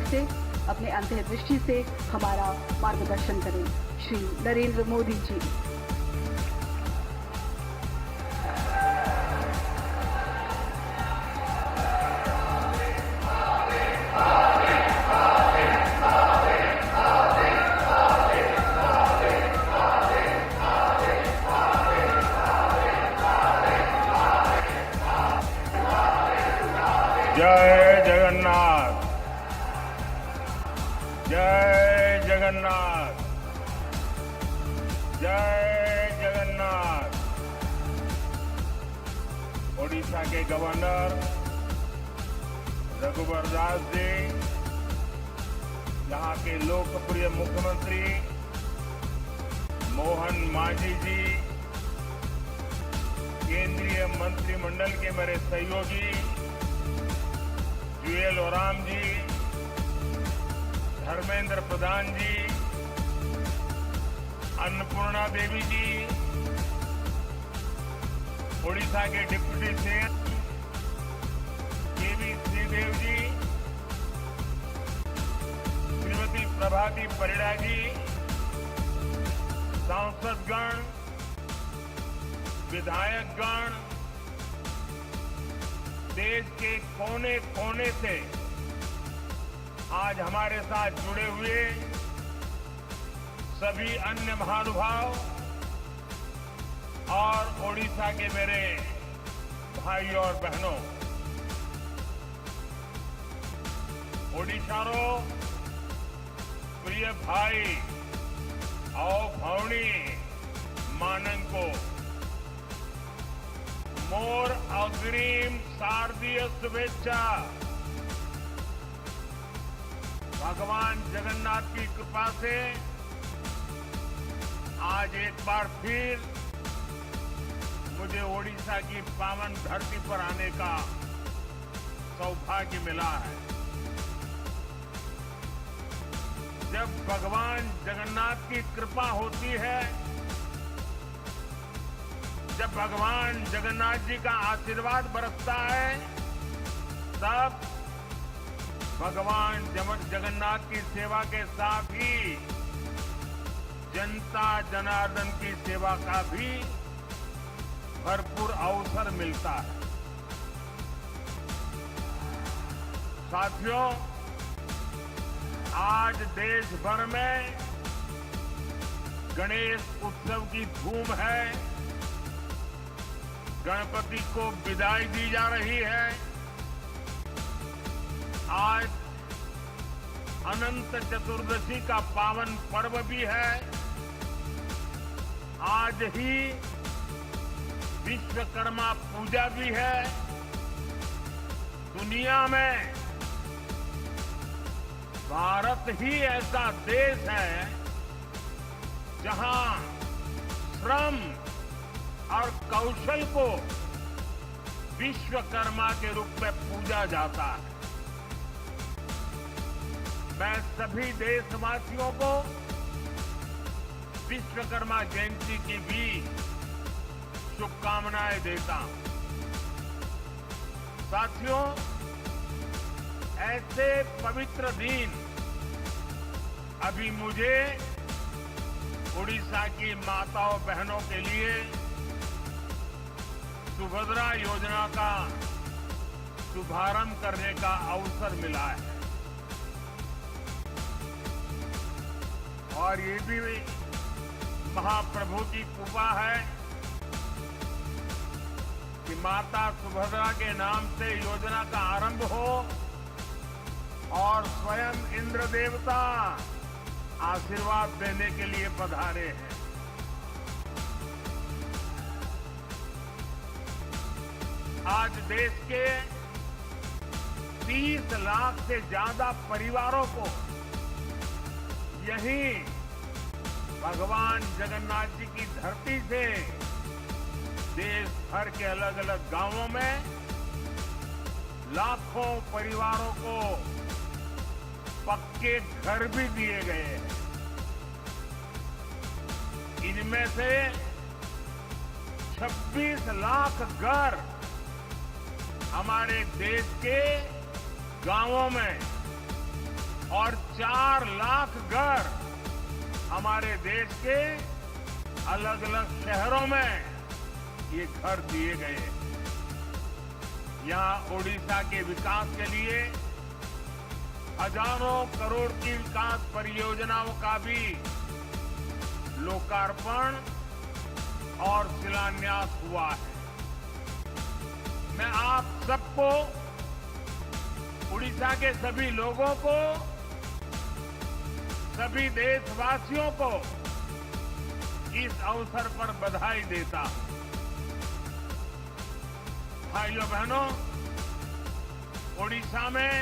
से अपने अंतर्दृष्टि से हमारा मार्गदर्शन करें। श्री नरेंद्र मोदी जी। जय जगन्नाथ, जय जगन्नाथ, जय जगन्नाथ। ओडिशा के गवर्नर रघुवर दास जी, यहाँ के लोकप्रिय मुख्यमंत्री मोहन मांझी जी, केंद्रीय मंत्रिमंडल के मेरे सहयोगी जुएल ओराम जी, धर्मेंद्र प्रधान जी, अन्नपूर्णा देवी जी, ओडिशा के डिप्टी सीएम केवी श्रीदेव जी, श्रीमती प्रभाती परिड़ा जी, सांसदगण, विधायकगण, देश के कोने कोने से आज हमारे साथ जुड़े हुए सभी अन्य महानुभाव और ओडिशा के मेरे भाई और बहनों, ओडिशारो प्रिय भाई और भौणी मानंको मोर अग्रिम शारदीय शुभेच्छा। भगवान जगन्नाथ की कृपा से आज एक बार फिर मुझे ओडिशा की पावन धरती पर आने का सौभाग्य मिला है। जब भगवान जगन्नाथ की कृपा होती है, जब भगवान जगन्नाथ जी का आशीर्वाद बरसता है, तब भगवान जगन्नाथ की सेवा के साथ ही जनता जनार्दन की सेवा का भी भरपूर अवसर मिलता है। साथियों, आज देश भर में गणेश उत्सव की धूम है। गणपति को विदाई दी जा रही है। आज अनंत चतुर्दशी का पावन पर्व भी है। आज ही विश्वकर्मा पूजा भी है। दुनिया में भारत ही ऐसा देश है जहां श्रम और कौशल को विश्वकर्मा के रूप में पूजा जाता है। मैं सभी देशवासियों को विश्वकर्मा जयंती की भी शुभकामनाएं देता हूं। साथियों, ऐसे पवित्र दिन अभी मुझे ओडिशा की माताओं बहनों के लिए सुभद्रा योजना का शुभारंभ करने का अवसर मिला है। और ये भी महाप्रभु की कृपा है कि माता सुभद्रा के नाम से योजना का आरंभ हो और स्वयं इंद्र देवता आशीर्वाद देने के लिए पधारे हैं। आज देश के 30 लाख से ज्यादा परिवारों को यही भगवान जगन्नाथ जी की धरती से देश भर के अलग अलग गांवों में लाखों परिवारों को पक्के घर भी दिए गए हैं। इनमें से 26 लाख घर हमारे देश के गांवों में और 4 लाख घर हमारे देश के अलग अलग शहरों में ये घर दिए गए हैं। यहां ओडिशा के विकास के लिए हजारों करोड़ की विकास परियोजनाओं का भी लोकार्पण और शिलान्यास हुआ है। मैं आप सबको, उड़ीसा के सभी लोगों को, सभी देशवासियों को इस अवसर पर बधाई देता हूं। भाइयों बहनों, ओडिशा में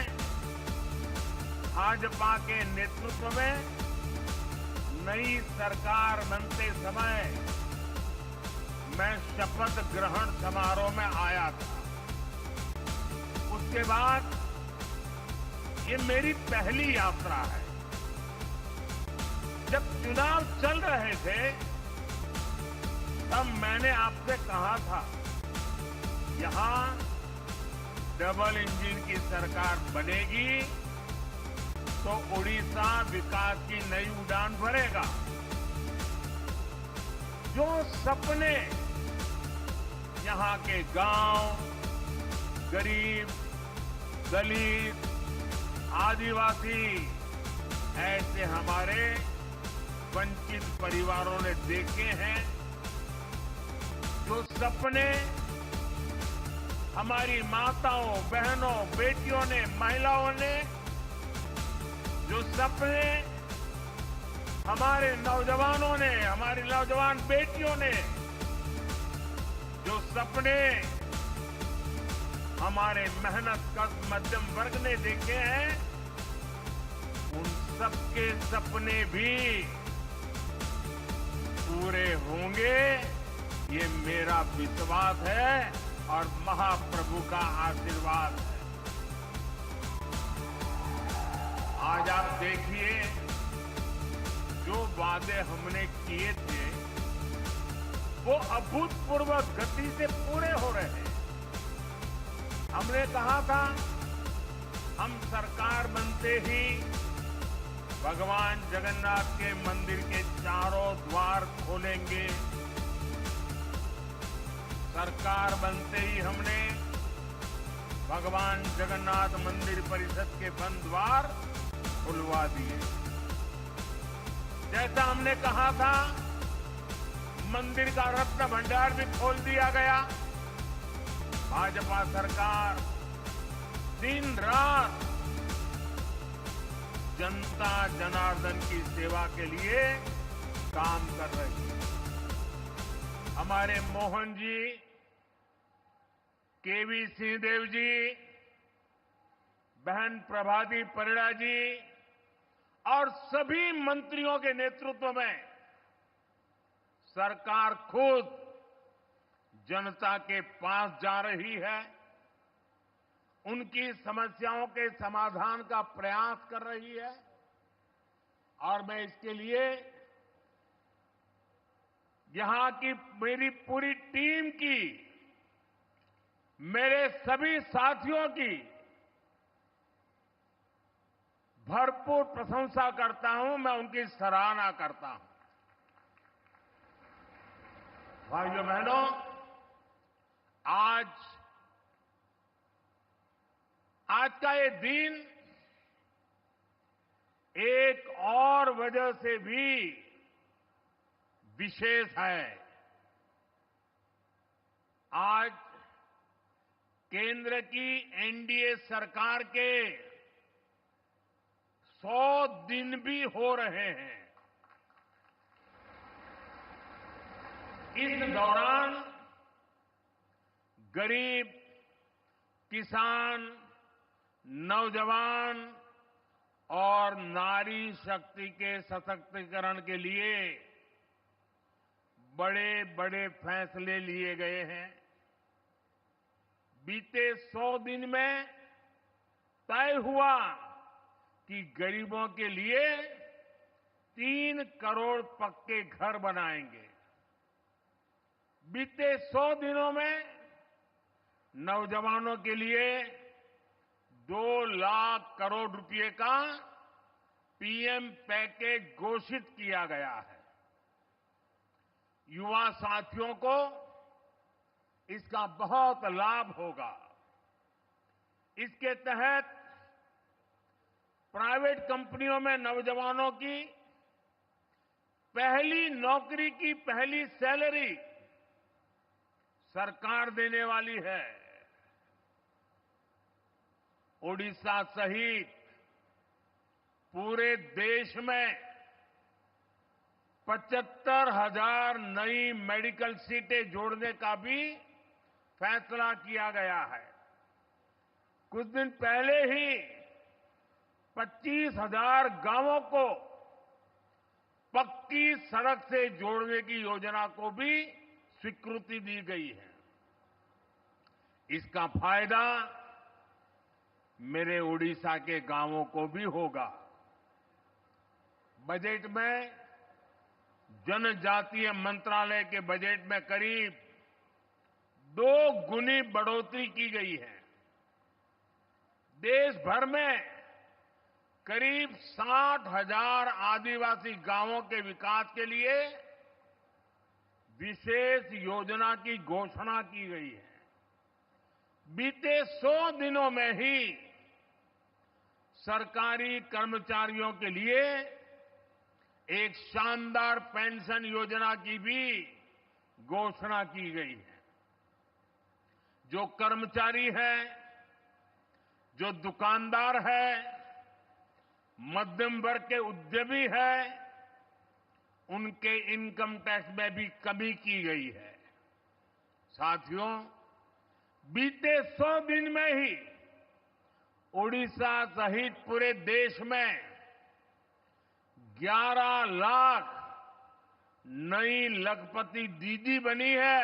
भाजपा के नेतृत्व में नई सरकार बनते समय मैं शपथ ग्रहण समारोह में आया था। उसके बाद ये मेरी पहली यात्रा है। जब चुनाव चल रहे थे तब मैंने आपसे कहा था, यहां डबल इंजन की सरकार बनेगी तो ओडिशा विकास की नई उड़ान भरेगा। जो सपने यहां के गांव, गरीब, दलित, आदिवासी, ऐसे हमारे वंचित परिवारों ने देखे हैं, जो सपने हमारी माताओं, बहनों, बेटियों ने, महिलाओं ने, जो सपने हमारे नौजवानों ने, हमारी नौजवान बेटियों ने, जो सपने हमारे मेहनत कश मध्यम वर्ग ने देखे हैं, उन सबके सपने भी पूरे होंगे, ये मेरा विश्वास है और महाप्रभु का आशीर्वाद है। आज आप देखिए, जो वादे हमने किए थे वो अभूतपूर्व गति से पूरे हो रहे हैं। हमने कहा था हम सरकार बनते ही भगवान जगन्नाथ के मंदिर के चारों द्वार खोलेंगे। सरकार बनते ही हमने भगवान जगन्नाथ मंदिर परिषद के बंद द्वार खुलवा दिए। जैसा हमने कहा था, मंदिर का रत्न भंडार भी खोल दिया गया। भाजपा सरकार दिन रात जनता जनार्दन की सेवा के लिए काम कर रही है। हमारे मोहन जी, केवी सिंहदेव जी, बहन प्रभाती परिड़ा जी और सभी मंत्रियों के नेतृत्व में सरकार खुद जनता के पास जा रही है, उनकी समस्याओं के समाधान का प्रयास कर रही है। और मैं इसके लिए यहां की मेरी पूरी टीम की, मेरे सभी साथियों की भरपूर प्रशंसा करता हूं, मैं उनकी सराहना करता हूं। भाइयों बहनों, आज का ये दिन एक और वजह से भी विशेष है। आज केंद्र की एनडीए सरकार के 100 दिन भी हो रहे हैं। इस दौरान गरीब, किसान, नौजवान और नारी शक्ति के सशक्तिकरण के लिए बड़े बड़े फैसले लिए गए हैं। बीते 100 दिन में तय हुआ कि गरीबों के लिए 3 करोड़ पक्के घर बनाएंगे। बीते 100 दिनों में नौजवानों के लिए 2 लाख करोड़ रुपए का पीएम पैकेज घोषित किया गया है। युवा साथियों को इसका बहुत लाभ होगा। इसके तहत प्राइवेट कंपनियों में नौजवानों की पहली नौकरी की पहली सैलरी सरकार देने वाली है। ओडिशा सहित पूरे देश में 75,000 नई मेडिकल सीटें जोड़ने का भी फैसला किया गया है। कुछ दिन पहले ही 25,000 गांवों को पक्की सड़क से जोड़ने की योजना को भी स्वीकृति दी गई है। इसका फायदा मेरे ओडिशा के गांवों को भी होगा। बजट में जनजातीय मंत्रालय के बजट में करीब 2 गुनी बढ़ोतरी की गई है। देश भर में करीब 60,000 आदिवासी गांवों के विकास के लिए विशेष योजना की घोषणा की गई है। बीते 100 दिनों में ही सरकारी कर्मचारियों के लिए एक शानदार पेंशन योजना की भी घोषणा की गई है। जो कर्मचारी है, जो दुकानदार है, मध्यम वर्ग के उद्यमी है, उनके इनकम टैक्स में भी कमी की गई है। साथियों, बीते 100 दिन में ही ओडिशा सहित पूरे देश में 11 लाख नई लखपति दीदी बनी है।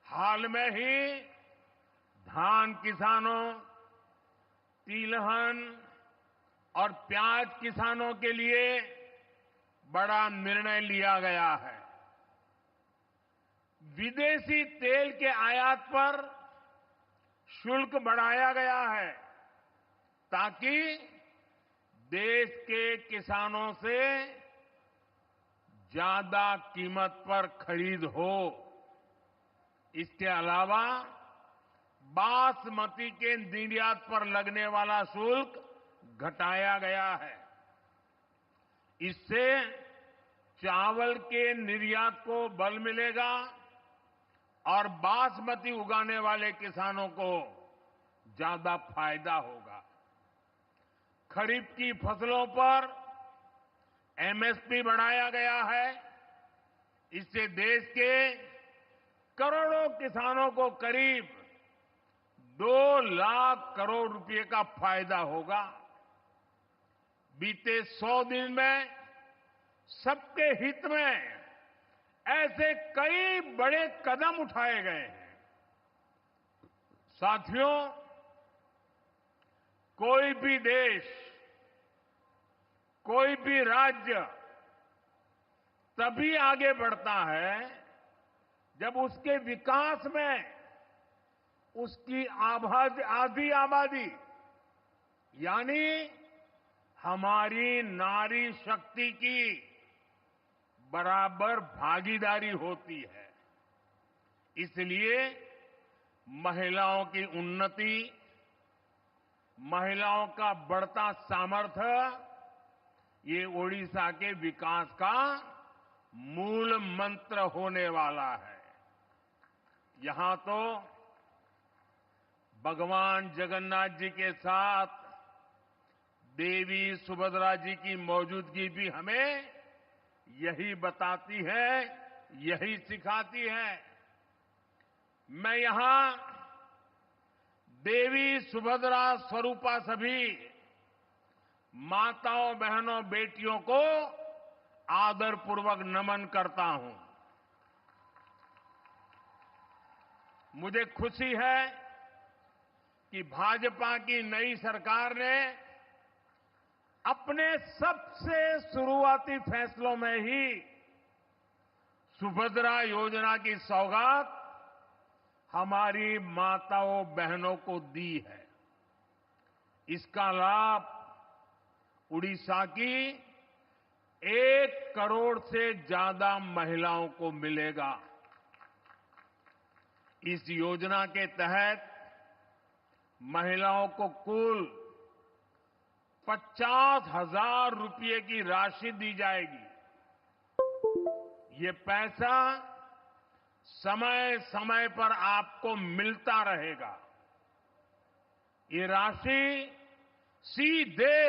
हाल में ही धान किसानों, तिलहन और प्याज किसानों के लिए बड़ा निर्णय लिया गया है। विदेशी तेल के आयात पर शुल्क बढ़ाया गया है ताकि देश के किसानों से ज्यादा कीमत पर खरीद हो। इसके अलावा बासमती के निर्यात पर लगने वाला शुल्क घटाया गया है। इससे चावल के निर्यात को बल मिलेगा और बासमती उगाने वाले किसानों को ज्यादा फायदा होगा। खरीफ की फसलों पर एमएसपी बढ़ाया गया है। इससे देश के करोड़ों किसानों को करीब 2 लाख करोड़ रुपए का फायदा होगा। बीते 100 दिन में सबके हित में ऐसे कई बड़े कदम उठाए गए हैं। साथियों, कोई भी देश, कोई भी राज्य तभी आगे बढ़ता है जब उसके विकास में उसकी आधी आबादी यानी हमारी नारी शक्ति की बराबर भागीदारी होती है। इसलिए महिलाओं की उन्नति, महिलाओं का बढ़ता सामर्थ्य ये ओडिशा के विकास का मूल मंत्र होने वाला है। यहां तो भगवान जगन्नाथ जी के साथ देवी सुभद्रा जी की मौजूदगी भी हमें यही बताती है, यही सिखाती है। मैं यहां देवी सुभद्रा स्वरूपा सभी माताओं, बहनों, बेटियों को आदरपूर्वक नमन करता हूं। मुझे खुशी है कि भाजपा की नई सरकार ने अपने सबसे शुरुआती फैसलों में ही सुभद्रा योजना की सौगात हमारी माताओं, बहनों को दी है। इसका लाभ उड़ीसा की 1 करोड़ से ज्यादा महिलाओं को मिलेगा। इस योजना के तहत महिलाओं को कुल 50,000 रुपये की राशि दी जाएगी। ये पैसा समय समय पर आपको मिलता रहेगा। ये राशि सीधे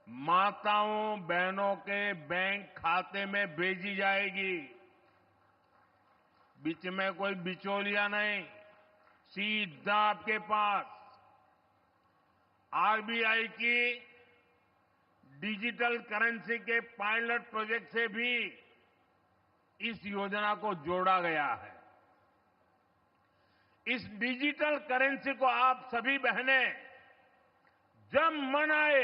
माताओं बहनों के बैंक खाते में भेजी जाएगी। बीच में कोई बिचौलिया नहीं, सीधा आपके पास। आरबीआई की डिजिटल करेंसी के पायलट प्रोजेक्ट से भी इस योजना को जोड़ा गया है। इस डिजिटल करेंसी को आप सभी बहनें जब मन आए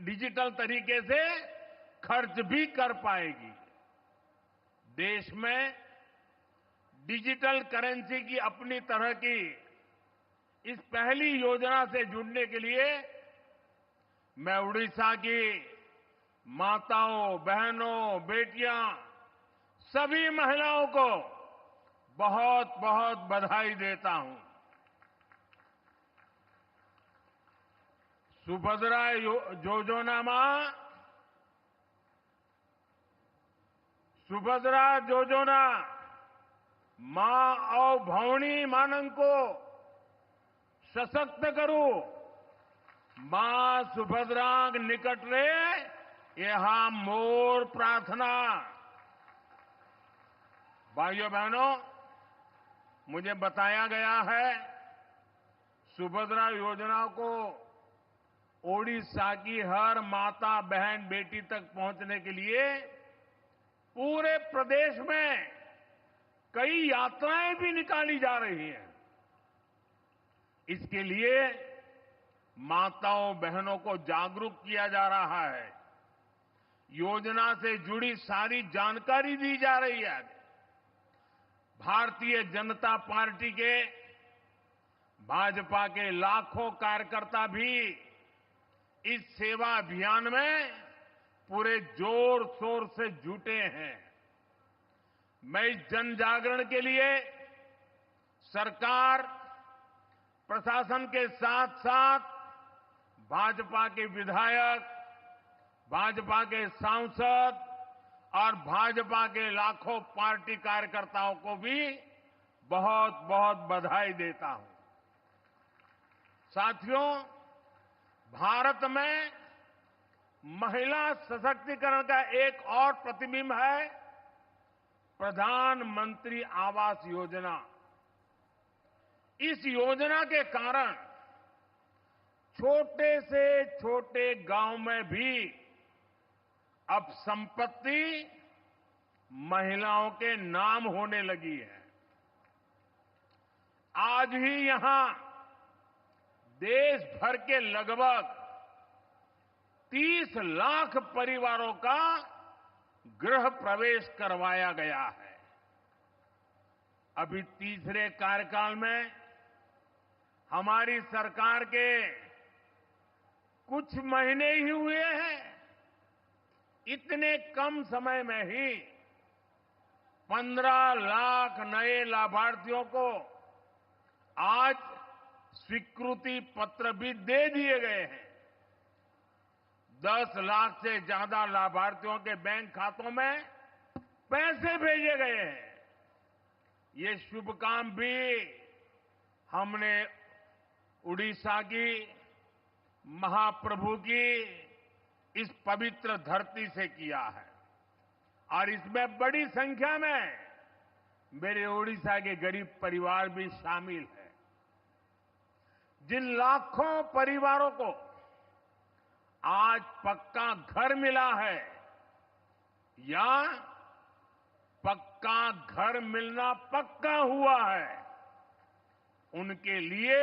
डिजिटल तरीके से खर्च भी कर पाएगी। देश में डिजिटल करेंसी की अपनी तरह की इस पहली योजना से जुड़ने के लिए मैं उड़ीसा की माताओं, बहनों, बेटियां, सभी महिलाओं को बहुत बहुत बधाई देता हूं। सुभद्रा योजना मां और भौणी मानंको सशक्त करू। मां सुभद्रांग निकट रे यहां मोर प्रार्थना। भाइयों बहनों, मुझे बताया गया है सुभद्रा योजना को ओडिशा की हर माता, बहन, बेटी तक पहुंचने के लिए पूरे प्रदेश में कई यात्राएं भी निकाली जा रही हैं। इसके लिए माताओं, बहनों को जागरूक किया जा रहा है। योजना से जुड़ी सारी जानकारी दी जा रही है। भारतीय जनता पार्टी के, भाजपा के लाखों कार्यकर्ता भी इस सेवा अभियान में पूरे जोर शोर से जुटे हैं। मैं इस जन जागरण के लिए सरकार, प्रशासन के साथ साथ भाजपा के विधायक, भाजपा के सांसद और भाजपा के लाखों पार्टी कार्यकर्ताओं को भी बहुत बहुत बधाई देता हूं। साथियों, भारत में महिला सशक्तिकरण का एक और प्रतिबिंब है प्रधानमंत्री आवास योजना। इस योजना के कारण छोटे से छोटे गांव में भी अब संपत्ति महिलाओं के नाम होने लगी है। आज ही यहां देश भर के लगभग 30 लाख परिवारों का गृह प्रवेश करवाया गया है। अभी तीसरे कार्यकाल में हमारी सरकार के कुछ महीने ही हुए हैं। इतने कम समय में ही 15 लाख नए लाभार्थियों को आज स्वीकृति पत्र भी दे दिए गए हैं। 10 लाख से ज्यादा लाभार्थियों के बैंक खातों में पैसे भेजे गए हैं। ये शुभ काम भी हमने उड़ीसा की महाप्रभु की इस पवित्र धरती से किया है और इसमें बड़ी संख्या में मेरे उड़ीसा के गरीब परिवार भी शामिल हैं। जिन लाखों परिवारों को आज पक्का घर मिला है या पक्का घर मिलना पक्का हुआ है, उनके लिए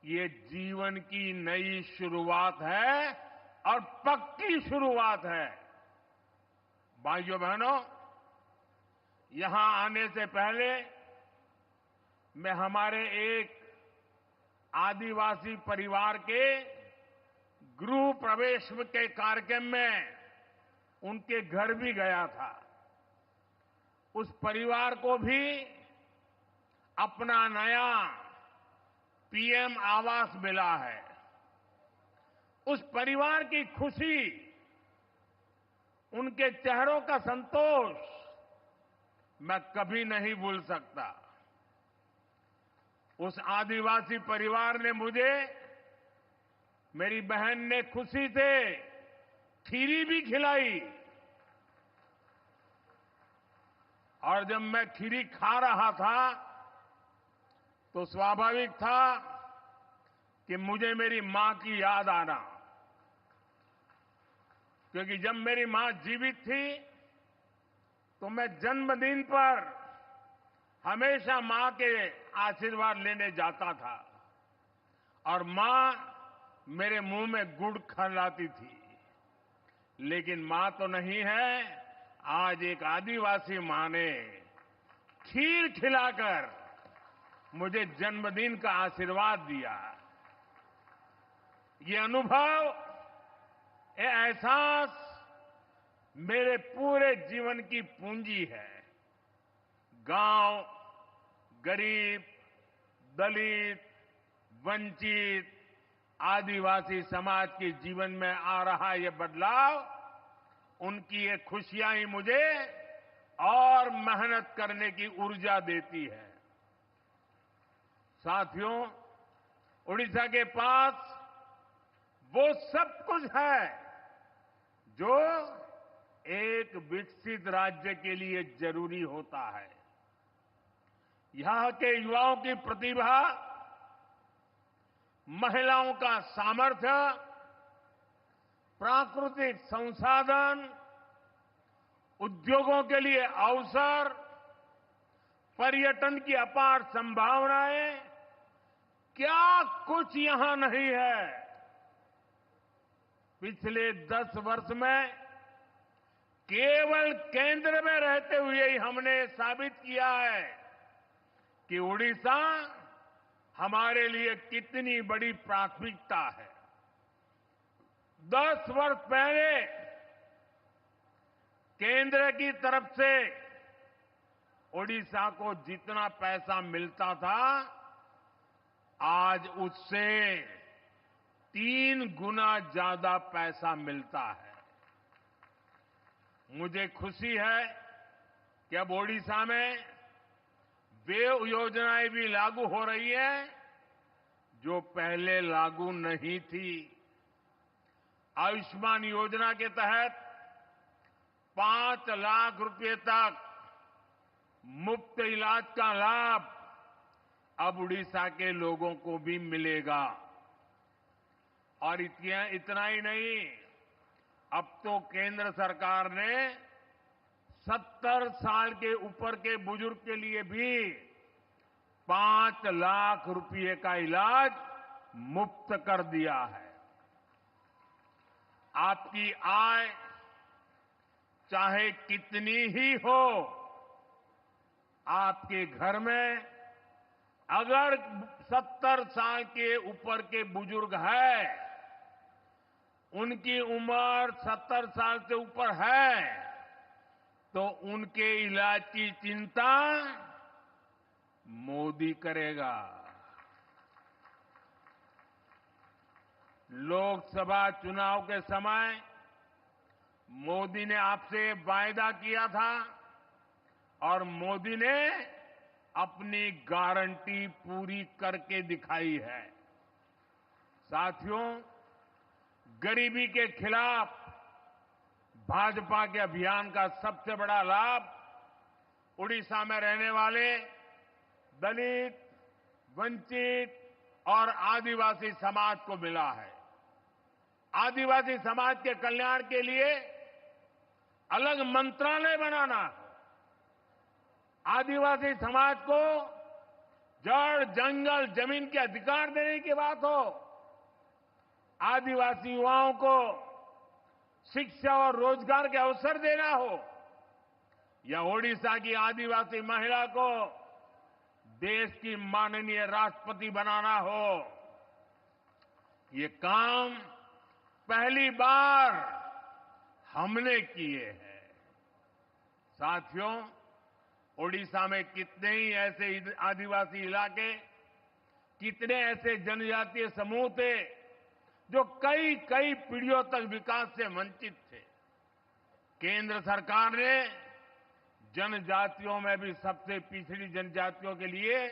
ये जीवन की नई शुरुआत है और पक्की शुरुआत है। भाइयों बहनों, यहां आने से पहले मैं हमारे एक आदिवासी परिवार के गृह प्रवेश के कार्यक्रम में उनके घर भी गया था। उस परिवार को भी अपना नया पीएम आवास मिला है। उस परिवार की खुशी, उनके चेहरों का संतोष मैं कभी नहीं भूल सकता। उस आदिवासी परिवार ने मुझे, मेरी बहन ने खुशी से खीरी भी खिलाई और जब मैं खीरी खा रहा था तो स्वाभाविक था कि मुझे मेरी मां की याद आना, क्योंकि जब मेरी मां जीवित थी तो मैं जन्मदिन पर हमेशा मां के आशीर्वाद लेने जाता था और मां मेरे मुंह में गुड़ खिलाती थी। लेकिन मां तो नहीं है, आज एक आदिवासी मां ने खीर खिलाकर मुझे जन्मदिन का आशीर्वाद दिया। ये अनुभव, ये एहसास मेरे पूरे जीवन की पूंजी है। गांव, गरीब, दलित, वंचित, आदिवासी समाज के जीवन में आ रहा ये बदलाव, उनकी ये खुशियां ही मुझे और मेहनत करने की ऊर्जा देती है। साथियों, उड़ीसा के पास वो सब कुछ है जो एक विकसित राज्य के लिए जरूरी होता है। यहां के युवाओं की प्रतिभा, महिलाओं का सामर्थ्य, प्राकृतिक संसाधन, उद्योगों के लिए अवसर, पर्यटन की अपार संभावनाएं, क्या कुछ यहां नहीं है। पिछले 10 वर्ष में केवल केंद्र में रहते हुए ही हमने साबित किया है कि उड़ीसा हमारे लिए कितनी बड़ी प्राथमिकता है। 10 वर्ष पहले केंद्र की तरफ से उड़ीसा को जितना पैसा मिलता था, आज उससे 3 गुना ज्यादा पैसा मिलता है। मुझे खुशी है कि अब ओडिशा में वे योजनाएं भी लागू हो रही है जो पहले लागू नहीं थी। आयुष्मान योजना के तहत 5 लाख रुपए तक मुफ्त इलाज का लाभ अब उड़ीसा के लोगों को भी मिलेगा। और इतना ही नहीं, अब तो केंद्र सरकार ने 70 साल के ऊपर के बुजुर्ग के लिए भी 5 लाख रुपए का इलाज मुफ्त कर दिया है। आपकी आय चाहे कितनी ही हो, आपके घर में अगर 70 साल के ऊपर के बुजुर्ग है, उनकी उम्र 70 साल से ऊपर है, तो उनके इलाज की चिंता मोदी करेगा। लोकसभा चुनाव के समय मोदी ने आपसे वायदा किया था और मोदी ने अपनी गारंटी पूरी करके दिखाई है। साथियों, गरीबी के खिलाफ भाजपा के अभियान का सबसे बड़ा लाभ उड़ीसा में रहने वाले दलित, वंचित और आदिवासी समाज को मिला है। आदिवासी समाज के कल्याण के लिए अलग मंत्रालय बनाना, आदिवासी समाज को जड़, जंगल, जमीन के अधिकार देने की बात हो, आदिवासी युवाओं को शिक्षा और रोजगार के अवसर देना हो, या ओडिशा की आदिवासी महिला को देश की माननीय राष्ट्रपति बनाना हो, ये काम पहली बार हमने किए हैं। साथियों, ओडिशा में कितने ही ऐसे आदिवासी इलाके, कितने ऐसे जनजातीय समूह थे जो कई कई पीढ़ियों तक विकास से वंचित थे। केंद्र सरकार ने जनजातियों में भी सबसे पिछड़ी जनजातियों के लिए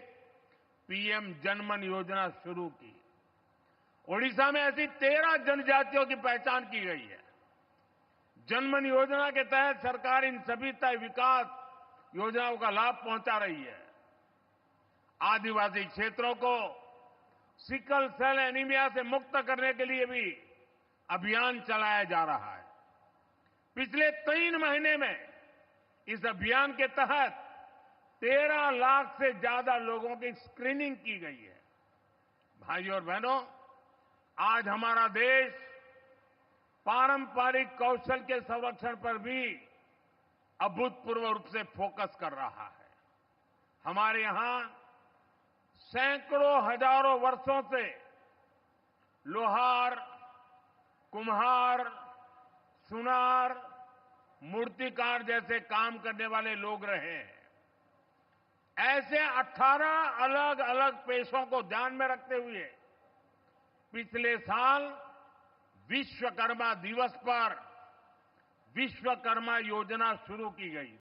पीएम जनमन योजना शुरू की। ओडिशा में ऐसी 13 जनजातियों की पहचान की गई है। जनमन योजना के तहत सरकार इन सभी तय विकास योजनाओं का लाभ पहुंचा रही है। आदिवासी क्षेत्रों को सिकल सेल एनीमिया से मुक्त करने के लिए भी अभियान चलाया जा रहा है। पिछले 3 महीने में इस अभियान के तहत 13 लाख से ज्यादा लोगों की स्क्रीनिंग की गई है। भाइयों और बहनों, आज हमारा देश पारंपरिक कौशल के संरक्षण पर भी अभूतपूर्व रूप से फोकस कर रहा है। हमारे यहां सैकड़ों हजारों वर्षों से लोहार, कुम्हार, सुनार, मूर्तिकार जैसे काम करने वाले लोग रहे हैं। ऐसे 18 अलग अलग पेशों को ध्यान में रखते हुए पिछले साल विश्वकर्मा दिवस पर विश्वकर्मा योजना शुरू की गई।